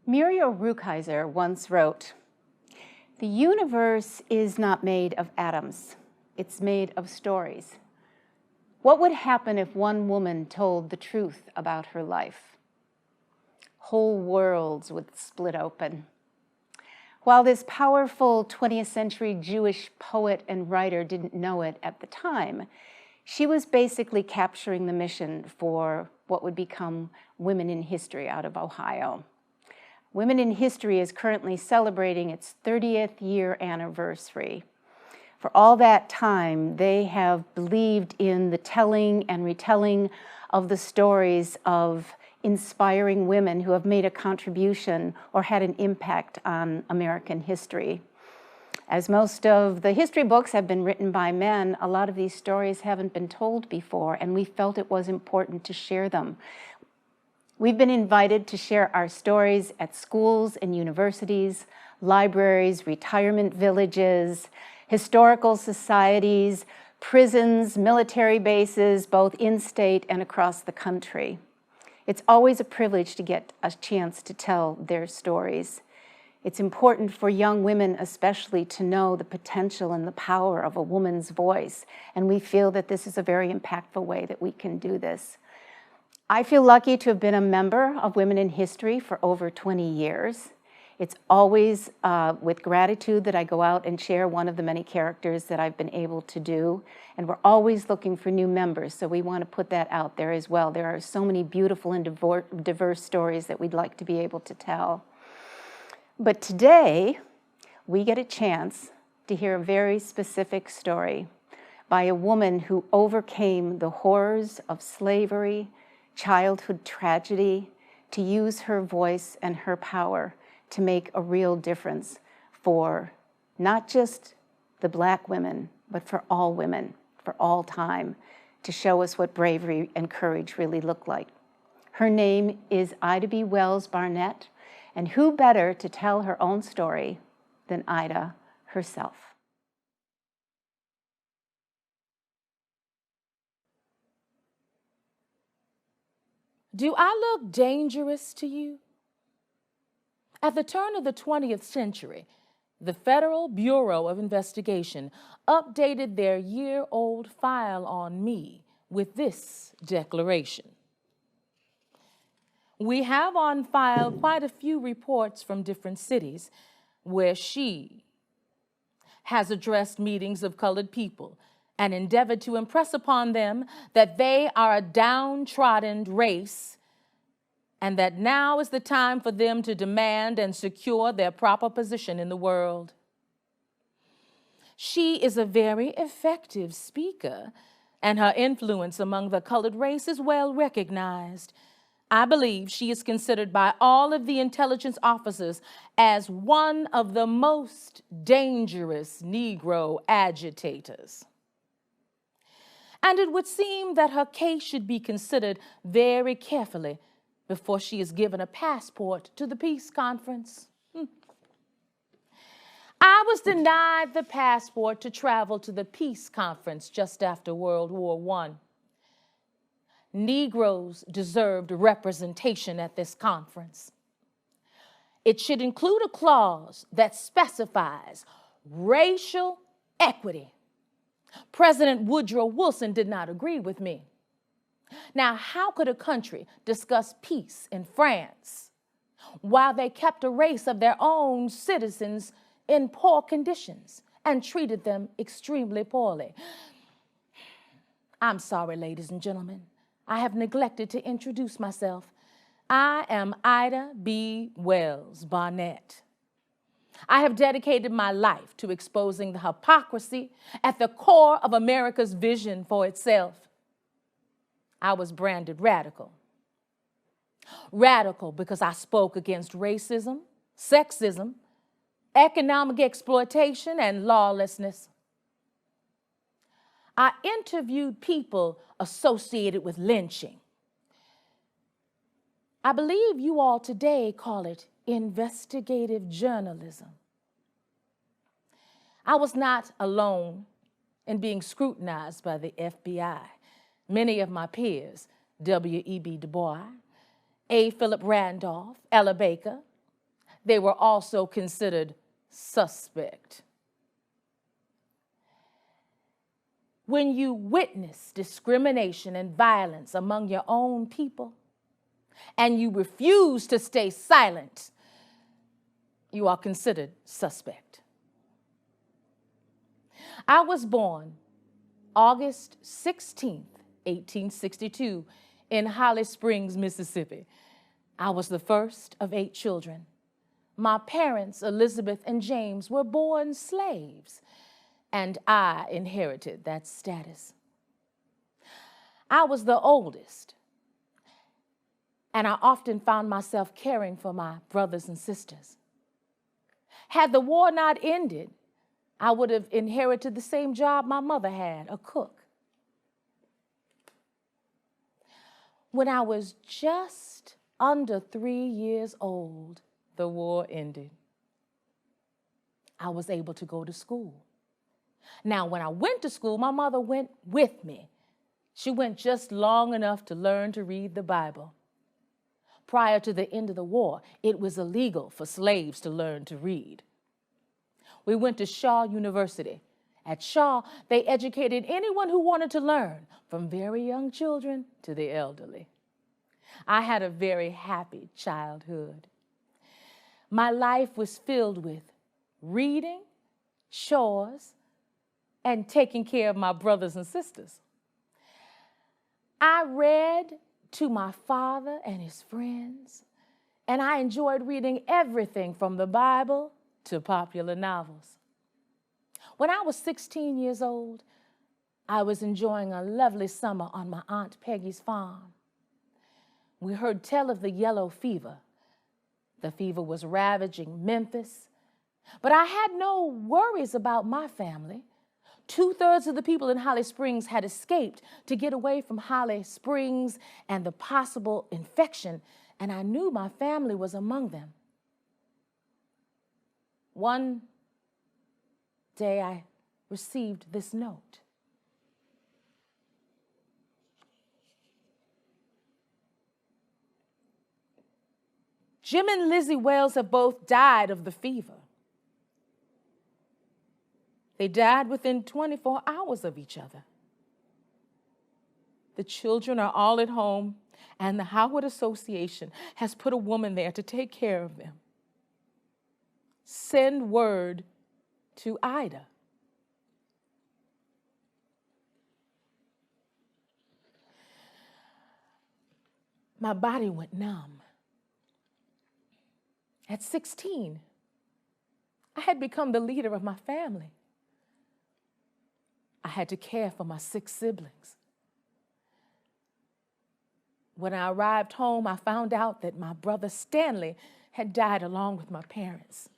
Muriel Rukeyser once wrote, "The universe is not made of atoms, it's made of stories. What would happen if one woman told the truth about her life? Whole worlds would split open." While this powerful 20th century Jewish poet and writer didn't know it at the time, she was basically capturing the mission for what would become Women in History out of Ohio. Women in History is currently celebrating its 30th year anniversary. For all that time, they have believed in the telling and retelling of the stories of inspiring women who have made a contribution or had an impact on American history. As most of the history books have been written by men, a lot of these stories haven't been told before, and we felt it was important to share them. We've been invited to share our stories at schools and universities, libraries, retirement villages, historical societies, prisons, military bases, both in-state and across the country. It's always a privilege to get a chance to tell their stories. It's important for young women especially to know the potential and the power of a woman's voice, and we feel that this is a very impactful way that we can do this. I feel lucky to have been a member of Women in History for over 20 years. It's always with gratitude that I go out and share one of the many characters that I've been able to do, and we're always looking for new members, so we want to put that out there as well. There are so many beautiful and diverse stories that we'd like to be able to tell. But today, we get a chance to hear a very specific story by a woman who overcame the horrors of slavery, childhood tragedy, to use her voice and her power to make a real difference for not just the Black women, but for all women, for all time, to show us what bravery and courage really look like. Her name is Ida B. Wells-Barnett, and who better to tell her own story than Ida herself? Do I look dangerous to you? At the turn of the 20th century, the Federal Bureau of Investigation updated their year-old file on me with this declaration. We have on file quite a few reports from different cities where she has addressed meetings of colored people and endeavored to impress upon them that they are a downtrodden race and that now is the time for them to demand and secure their proper position in the world. She is a very effective speaker, and her influence among the colored race is well recognized. I believe she is considered by all of the intelligence officers as one of the most dangerous Negro agitators. And it would seem that her case should be considered very carefully before she is given a passport to the peace conference. I was denied the passport to travel to the peace conference just after World War I. Negroes deserved representation at this conference. It should include a clause that specifies racial equity. President Woodrow Wilson did not agree with me. Now, how could a country discuss peace in France while they kept a race of their own citizens in poor conditions and treated them extremely poorly? I'm sorry, ladies and gentlemen. I have neglected to introduce myself. I am Ida B. Wells-Barnett. I have dedicated my life to exposing the hypocrisy at the core of America's vision for itself. I was branded radical. Radical because I spoke against racism, sexism, economic exploitation, and lawlessness. I interviewed people associated with lynching. I believe you all today call it investigative journalism. I was not alone in being scrutinized by the FBI. Many of my peers, W.E.B. Du Bois, A. Philip Randolph, Ella Baker, they were also considered suspect. When you witness discrimination and violence among your own people and you refuse to stay silent, you are considered suspect. I was born August 16th, 1862, in Holly Springs, Mississippi. I was the first of 8 children. My parents, Elizabeth and James, were born slaves, and I inherited that status. I was the oldest, and I often found myself caring for my brothers and sisters. Had the war not ended, I would have inherited the same job my mother had, a cook. When I was just under 3 years old, the war ended. I was able to go to school. Now, when I went to school, my mother went with me. She went just long enough to learn to read the Bible. Prior to the end of the war, it was illegal for slaves to learn to read. We went to Shaw University. At Shaw, they educated anyone who wanted to learn, from very young children to the elderly. I had a very happy childhood. My life was filled with reading, chores, and taking care of my brothers and sisters. I read to my father and his friends, and I enjoyed reading everything from the Bible to popular novels. When I was 16 years old, I was enjoying a lovely summer on my Aunt Peggy's farm. We heard tell of the yellow fever. The fever was ravaging Memphis, but I had no worries about my family. 2/3 of the people in Holly Springs had escaped to get away from Holly Springs and the possible infection, and I knew my family was among them. One day I received this note. Jim and Lizzie Wells have both died of the fever. They died within 24 hours of each other. The children are all at home, and the Howard Association has put a woman there to take care of them. Send word to Ida. My body went numb. At 16, I had become the leader of my family. I had to care for my 6 siblings. When I arrived home, I found out that my brother Stanley had died along with my parents.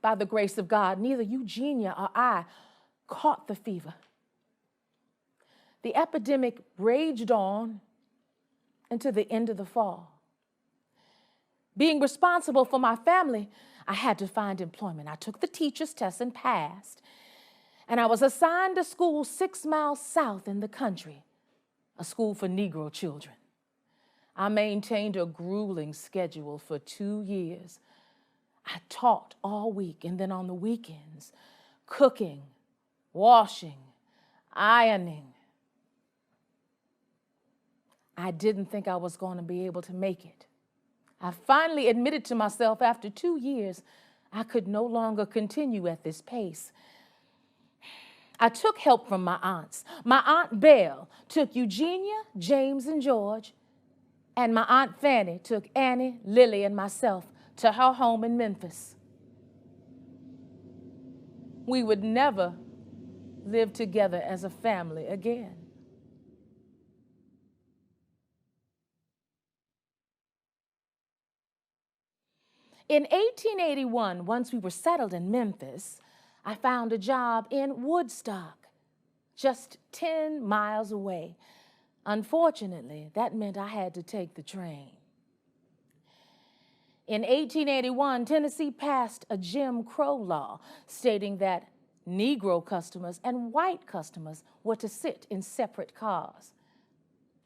By the grace of God, neither Eugenia or I caught the fever. The epidemic raged on into the end of the fall. Being responsible for my family, I had to find employment. I took the teacher's test and passed, and I was assigned a school 6 miles south in the country, a school for Negro children. I maintained a grueling schedule for 2 years. I taught all week, and then on the weekends, cooking, washing, ironing. I didn't think I was going to be able to make it. I finally admitted to myself after 2 years, I could no longer continue at this pace. I took help from my aunts. My Aunt Belle took Eugenia, James, and George, and my Aunt Fanny took Annie, Lily, and myself to her home in Memphis. We would never live together as a family again. In 1881, once we were settled in Memphis, I found a job in Woodstock, just 10 miles away. Unfortunately, that meant I had to take the train. In 1881, Tennessee passed a Jim Crow law stating that Negro customers and white customers were to sit in separate cars.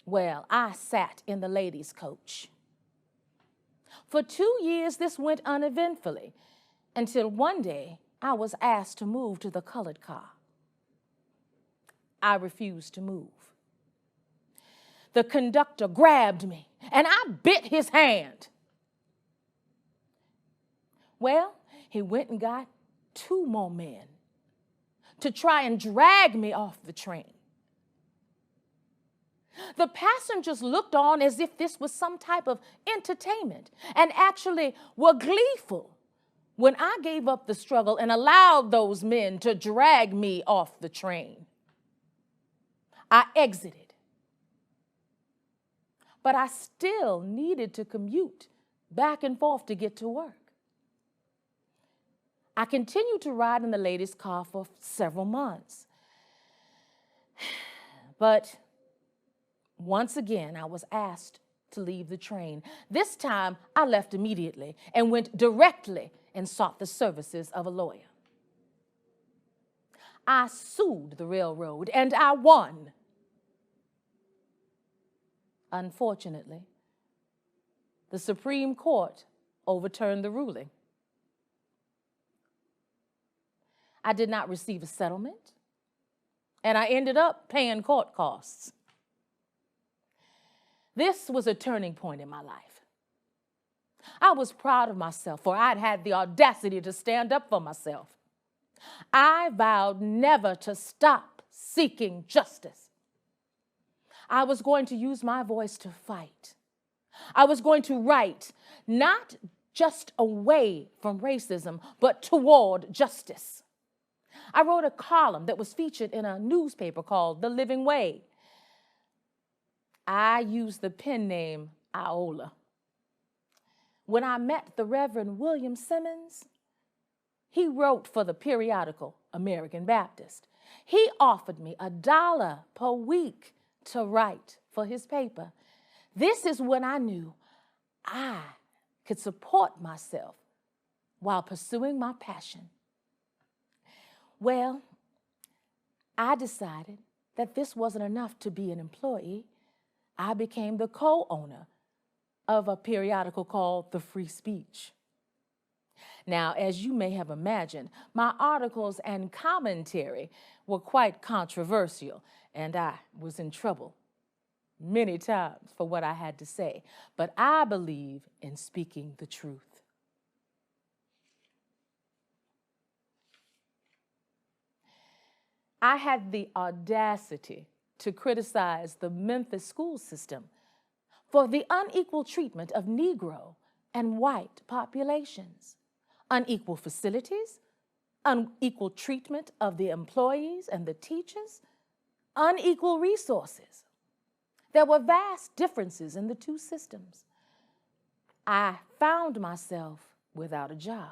Well, I sat in the ladies' coach. For 2 years, this went uneventfully until one day I was asked to move to the colored car. I refused to move. The conductor grabbed me and I bit his hand. Well, he went and got 2 more men to try and drag me off the train. The passengers looked on as if this was some type of entertainment and actually were gleeful when I gave up the struggle and allowed those men to drag me off the train. I exited, but I still needed to commute back and forth to get to work. I continued to ride in the ladies' car for several months. But once again, I was asked to leave the train. This time, I left immediately and went directly and sought the services of a lawyer. I sued the railroad and I won. Unfortunately, the Supreme Court overturned the ruling. I did not receive a settlement, and I ended up paying court costs. This was a turning point in my life. I was proud of myself, for I'd had the audacity to stand up for myself. I vowed never to stop seeking justice. I was going to use my voice to fight. I was going to write, not just away from racism, but toward justice. I wrote a column that was featured in a newspaper called The Living Way. I used the pen name Iola. When I met the Reverend William Simmons, he wrote for the periodical American Baptist. He offered me $1 per week to write for his paper. This is when I knew I could support myself while pursuing my passion. Well, I decided that this wasn't enough to be an employee. I became the co-owner of a periodical called The Free Speech. Now, as you may have imagined, my articles and commentary were quite controversial, and I was in trouble many times for what I had to say. But I believe in speaking the truth. I had the audacity to criticize the Memphis school system for the unequal treatment of Negro and white populations, unequal facilities, unequal treatment of the employees and the teachers, unequal resources. There were vast differences in the two systems. I found myself without a job.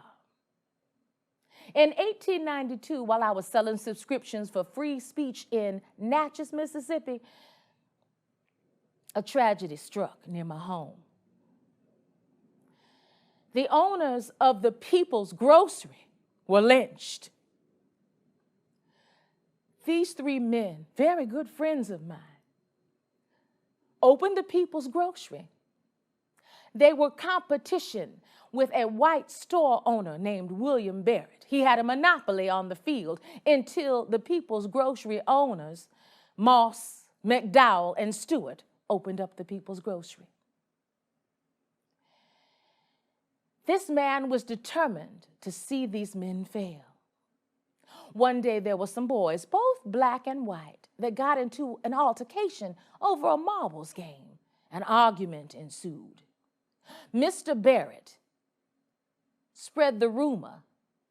In 1892, while I was selling subscriptions for free speech in Natchez, Mississippi, a tragedy struck near my home. The owners of the People's Grocery were lynched. These 3 men, very good friends of mine, opened the People's Grocery. They were competition with a white store owner named William Barrett. He had a monopoly on the field until the People's Grocery owners, Moss, McDowell, and Stewart, opened up the People's Grocery. This man was determined to see these men fail. One day there were some boys, both black and white, that got into an altercation over a marbles game. An argument ensued. Mr. Barrett spread the rumor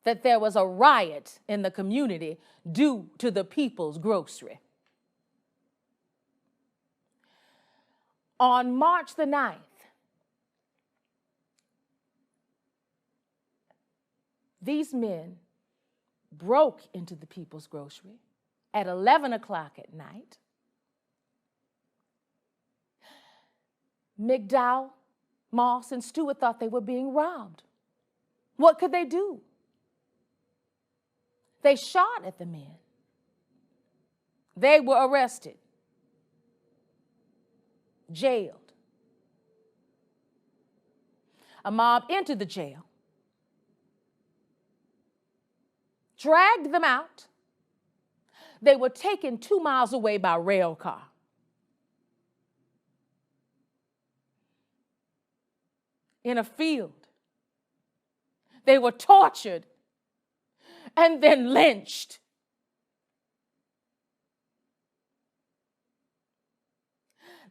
that there was a riot in the community due to the People's Grocery. On March the 9th, these men broke into the People's Grocery at 11 o'clock at night. McDowell, Moss, and Stewart thought they were being robbed. What could they do? They shot at the men. They were arrested, jailed. A mob entered the jail, dragged them out. They were taken 2 miles away by rail car. In a field. They were tortured and then lynched.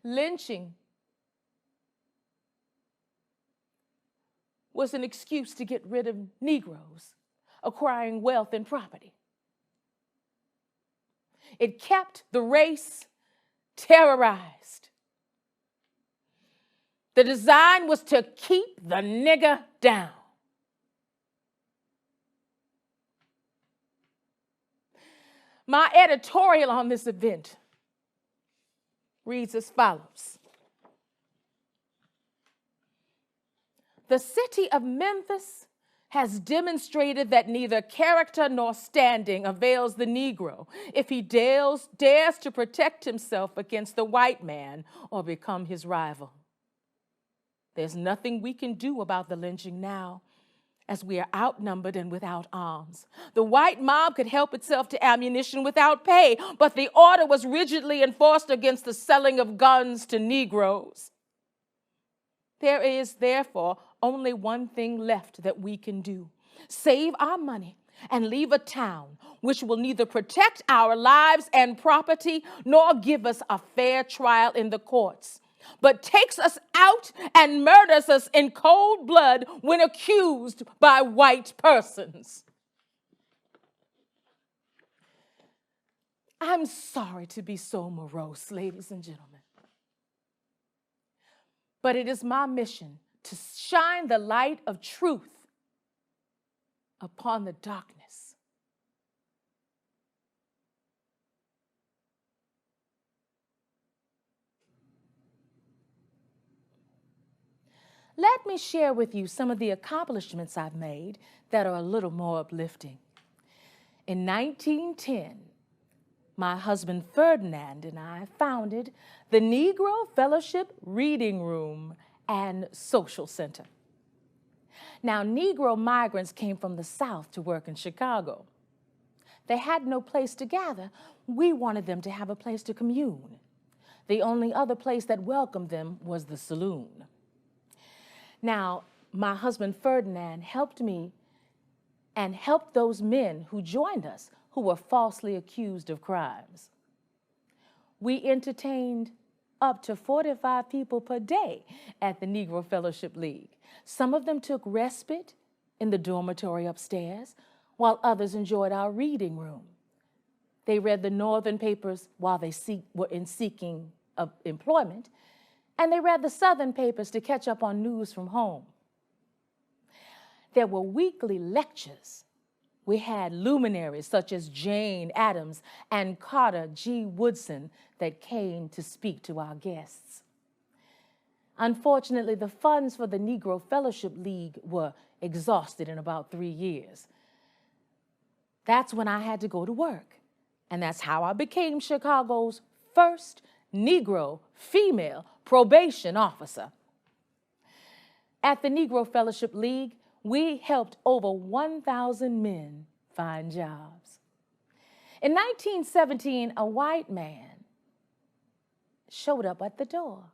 Lynching was an excuse to get rid of Negroes acquiring wealth and property. It kept the race terrorized. The design was to keep the nigger down. My editorial on this event reads as follows. The city of Memphis has demonstrated that neither character nor standing avails the Negro if he dares to protect himself against the white man or become his rival. There's nothing we can do about the lynching now, as we are outnumbered and without arms. The white mob could help itself to ammunition without pay, but the order was rigidly enforced against the selling of guns to Negroes. There is, therefore, only one thing left that we can do: save our money and leave a town which will neither protect our lives and property nor give us a fair trial in the courts, but takes us out and murders us in cold blood when accused by white persons. I'm sorry to be so morose, ladies and gentlemen, but it is my mission to shine the light of truth upon the darkness. Let me share with you some of the accomplishments I've made that are a little more uplifting. In 1910, my husband Ferdinand and I founded the Negro Fellowship Reading Room and Social Center. Now, Negro migrants came from the South to work in Chicago. They had no place to gather. We wanted them to have a place to commune. The only other place that welcomed them was the saloon. Now, my husband Ferdinand helped me and helped those men who joined us who were falsely accused of crimes. We entertained up to 45 people per day at the Negro Fellowship League. Some of them took respite in the dormitory upstairs, while others enjoyed our reading room. They read the Northern papers while they were seeking of employment, and they read the Southern papers to catch up on news from home. There were weekly lectures. We had luminaries such as Jane Addams and Carter G. Woodson that came to speak to our guests. Unfortunately, the funds for the Negro Fellowship League were exhausted in about 3 years. That's when I had to go to work, and that's how I became Chicago's first Negro female probation officer. At the Negro Fellowship League, we helped over 1,000 men find jobs. In 1917, a white man showed up at the door.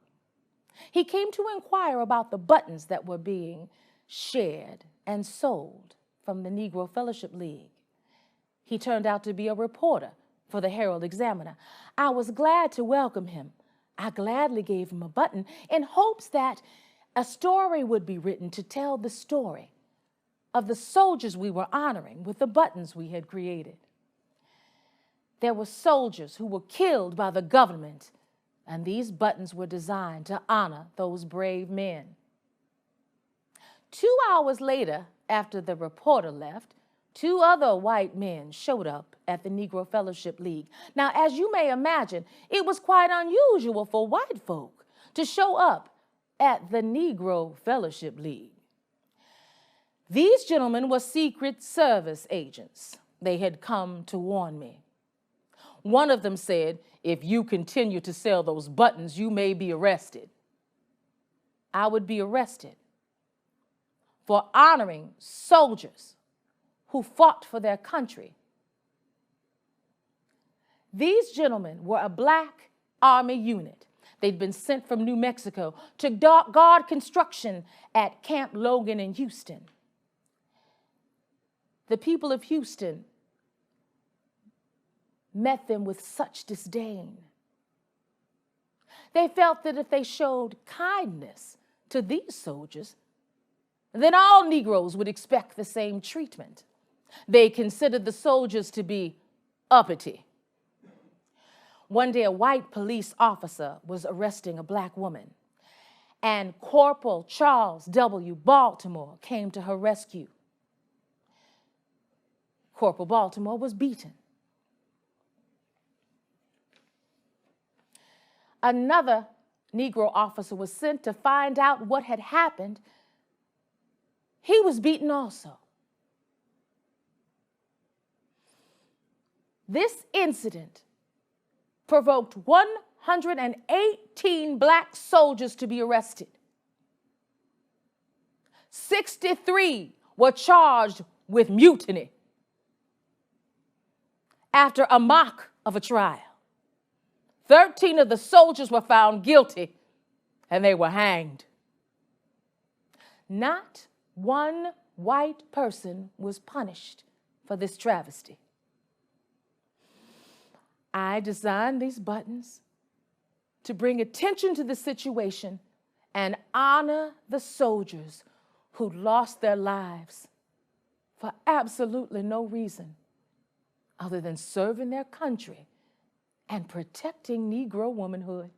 He came to inquire about the buttons that were being shared and sold from the Negro Fellowship League. He turned out to be a reporter for the Herald Examiner. I was glad to welcome him. I gladly gave him a button in hopes that a story would be written to tell the story of the soldiers we were honoring with the buttons we had created. There were soldiers who were killed by the government, and these buttons were designed to honor those brave men. 2 hours later, after the reporter left, 2 other white men showed up at the Negro Fellowship League. Now, as you may imagine, it was quite unusual for white folk to show up at the Negro Fellowship League. These gentlemen were Secret Service agents. They had come to warn me. One of them said, "If you continue to sell those buttons, you may be arrested." I would be arrested. for honoring soldiers who fought for their country. These gentlemen were a Black Army unit. They'd been sent from New Mexico to guard construction at Camp Logan in Houston. The people of Houston met them with such disdain. They felt that if they showed kindness to these soldiers, then all Negroes would expect the same treatment. They considered the soldiers to be uppity. One day, a white police officer was arresting a Black woman, and Corporal Charles W. Baltimore came to her rescue. Corporal Baltimore was beaten. Another Negro officer was sent to find out what had happened. He was beaten also. This incident provoked 118 Black soldiers to be arrested. 63 were charged with mutiny after a mock of a trial. 13 of the soldiers were found guilty and they were hanged. Not one white person was punished for this travesty. I designed these buttons to bring attention to the situation and honor the soldiers who lost their lives for absolutely no reason other than serving their country and protecting Negro womanhood.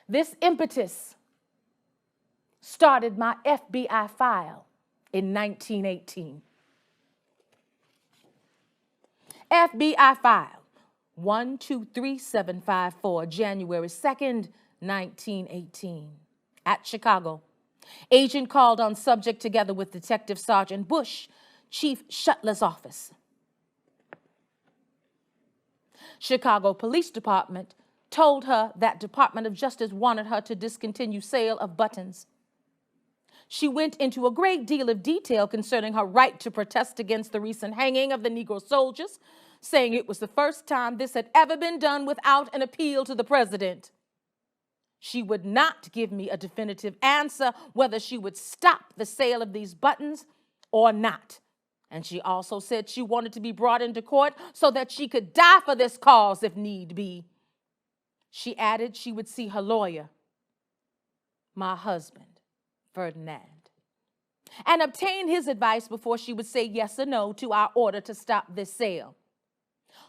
This impetus started my FBI file in 1918. FBI file 123754, January 2nd, 1918. At Chicago, agent called on subject together with Detective Sergeant Bush, Chief Shuttler's office. Chicago Police Department told her that Department of Justice wanted her to discontinue sale of buttons. She went into a great deal of detail concerning her right to protest against the recent hanging of the Negro soldiers, saying it was the first time this had ever been done without an appeal to the president. She would not give me a definitive answer whether she would stop the sale of these buttons or not. And she also said she wanted to be brought into court so that she could die for this cause if need be. She added she would see her lawyer, my husband, Ferdinand, and obtain his advice before she would say yes or no to our order to stop this sale.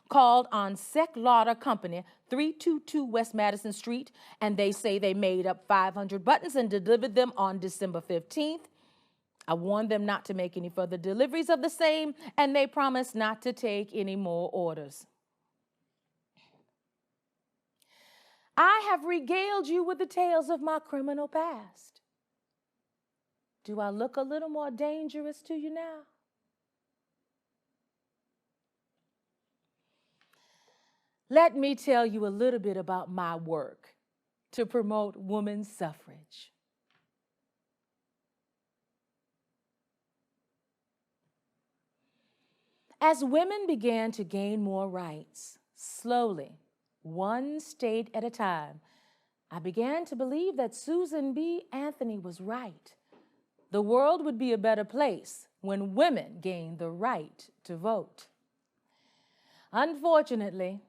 Called on Sec Lauder Company, 322 West Madison Street, and they say they made up 500 buttons and delivered them on December 15th. I warned them not to make any further deliveries of the same, and they promised not to take any more orders. I have regaled you with the tales of my criminal past. Do I look a little more dangerous to you now? Let me tell you a little bit about my work to promote women's suffrage. As women began to gain more rights, slowly, one state at a time, I began to believe that Susan B. Anthony was right. The world would be a better place when women gained the right to vote. Unfortunately,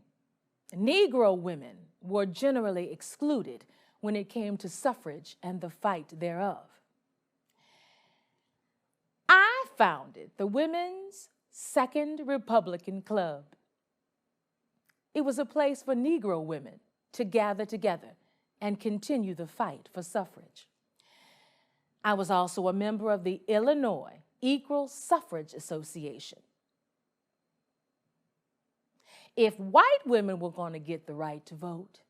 Negro women were generally excluded when it came to suffrage and the fight thereof. I founded the Women's Second Republican Club. It was a place for Negro women to gather together and continue the fight for suffrage. I was also a member of the Illinois Equal Suffrage Association. If white women were going to get the right to vote,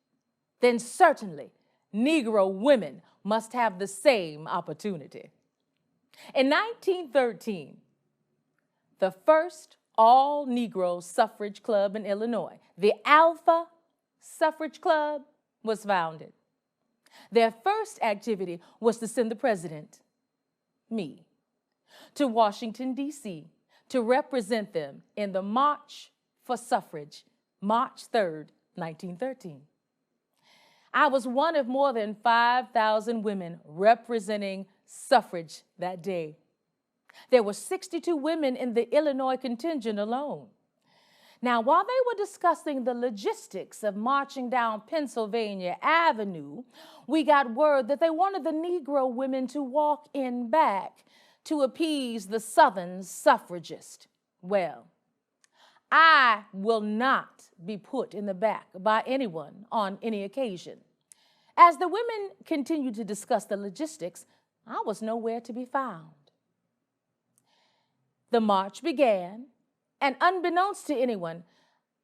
then certainly Negro women must have the same opportunity. In 1913, the first all-Negro suffrage club in Illinois, the Alpha Suffrage Club, was founded. Their first activity was to send the president me, to Washington, D.C., to represent them in the March for Suffrage, March 3rd, 1913. I was one of more than 5,000 women representing suffrage that day. There were 62 women in the Illinois contingent alone. Now, while they were discussing the logistics of marching down Pennsylvania Avenue, we got word that they wanted the Negro women to walk in back to appease the Southern suffragists. Well, I will not be put in the back by anyone on any occasion. As the women continued to discuss the logistics, I was nowhere to be found. The march began, and unbeknownst to anyone,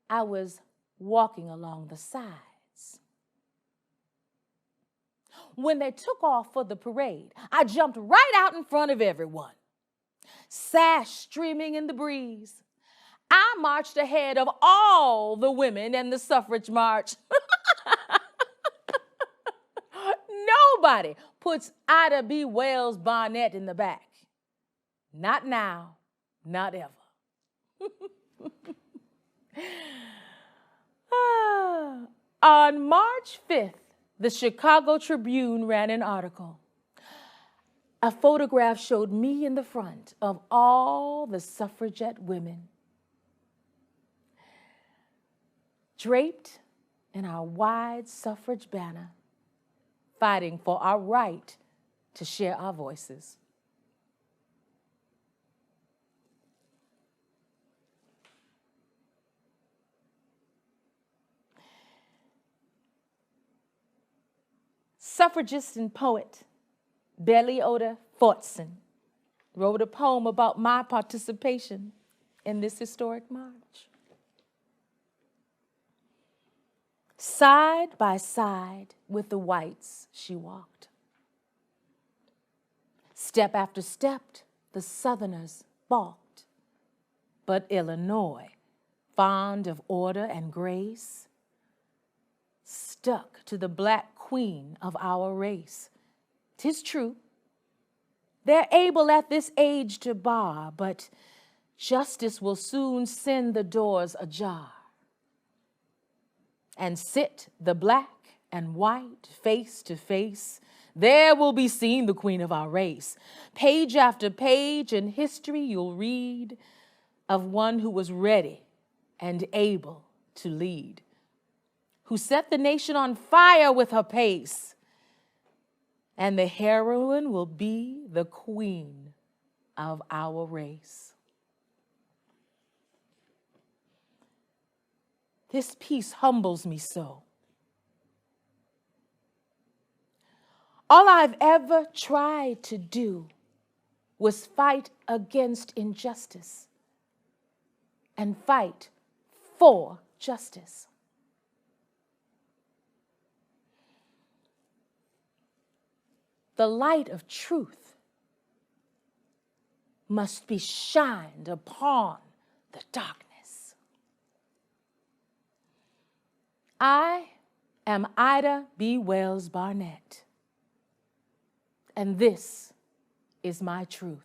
I was walking along the sides. When they took off for the parade, I jumped right out in front of everyone. Sash streaming in the breeze, I marched ahead of all the women in the suffrage march. Nobody puts Ida B. Wells-Barnett in the back. Not now, not ever. On March 5th, the Chicago Tribune ran an article. A photograph showed me in the front of all the suffragette women, draped in our wide suffrage banner, fighting for our right to share our voices. Suffragist and poet Belly Oda Fortson wrote a poem about my participation in this historic march. Side by side with the whites she walked. Step after step, the Southerners balked. But Illinois, fond of order and grace, stuck to the black queen of our race. 'Tis true, they're able at this age to bar, but justice will soon send the doors ajar. And sit the black and white face to face, there will be seen the queen of our race. Page after page in history you'll read of one who was ready and able to lead, who set the nation on fire with her pace. And the heroine will be the queen of our race. This piece humbles me so. All I've ever tried to do was fight against injustice and fight for justice. The light of truth must be shined upon the darkness. I am Ida B. Wells-Barnett, and this is my truth.